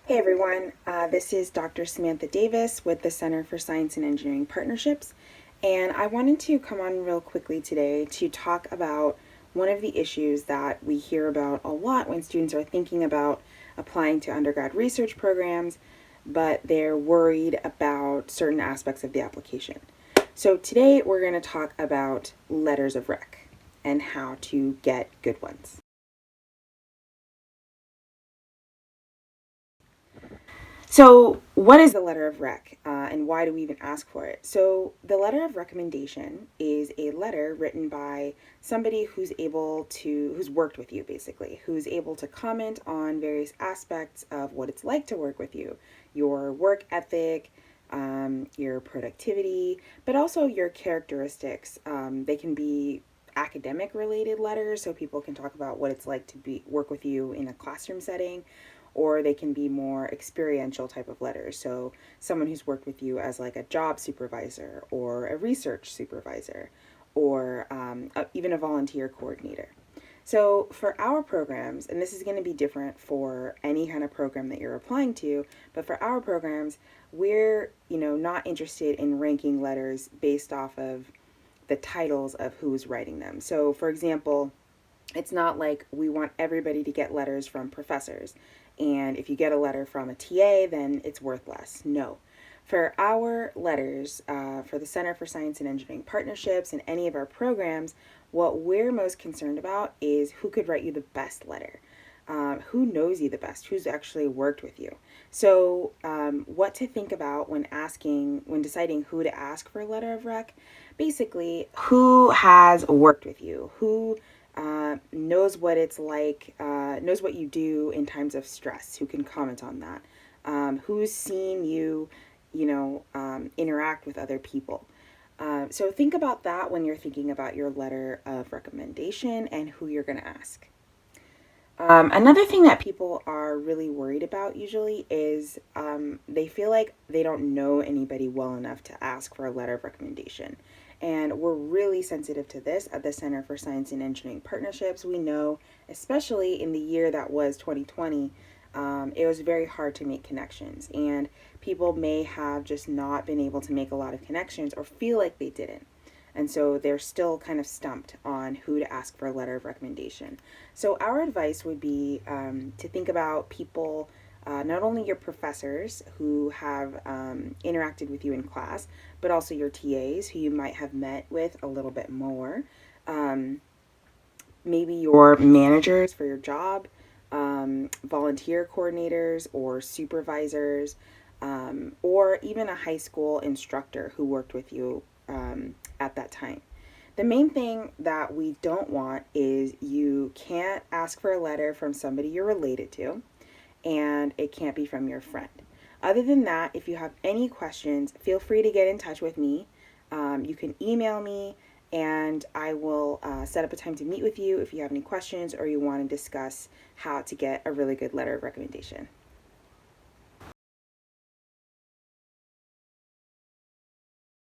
Hey everyone, this is Dr. Samantha Davis with the Center for Science and Engineering Partnerships, and I wanted to come on real quickly today to talk about one of the issues that we hear about a lot when students are thinking about applying to undergrad research programs, but they're worried about certain aspects of the application. So today we're going to talk about letters of rec and how to get good ones. So, what is the letter of rec, and why do we even ask for it? So, the letter of recommendation is a letter written by somebody who's worked with you, basically, who's able to comment on various aspects of what it's like to work with you, your work ethic, your productivity, but also your characteristics. They can be academic related letters, so people can talk about what it's like to work with you in a classroom setting, or they can be more experiential type of letters. So someone who's worked with you as like a job supervisor or a research supervisor or even a volunteer coordinator. So for our programs, and this is going to be different for any kind of program that you're applying to, but for our programs, we're, not interested in ranking letters based off of the titles of who's writing them. So for example, it's not like we want everybody to get letters from professors. And if you get a letter from a TA, then it's worth less. No. For our letters, for the Center for Science and Engineering Partnerships and any of our programs, what we're most concerned about is who could write you the best letter. Who knows you the best, who's actually worked with you. So, what to think about when deciding who to ask for a letter of rec. Basically, who has worked with you, who knows what it's like, knows what you do in times of stress, who can comment on that, who's seen you, interact with other people. So think about that when you're thinking about your letter of recommendation and who you're going to ask. Another thing that people are really worried about usually is they feel like they don't know anybody well enough to ask for a letter of recommendation. And we're really sensitive to this at the Center for Science and Engineering Partnerships. We know, especially in the year that was 2020, it was very hard to make connections. And people may have just not been able to make a lot of connections or feel like they didn't. And so they're still kind of stumped on who to ask for a letter of recommendation. So our advice would be to think about people, not only your professors who have interacted with you in class, but also your TAs who you might have met with a little bit more. Um, Maybe your managers for your job, volunteer coordinators or supervisors, or even a high school instructor who worked with you at that time. The main thing that we don't want is you can't ask for a letter from somebody you're related to, and it can't be from your friend. Other than that, if you have any questions, feel free to get in touch with me. You can email me, and I will set up a time to meet with you if you have any questions or you want to discuss how to get a really good letter of recommendation.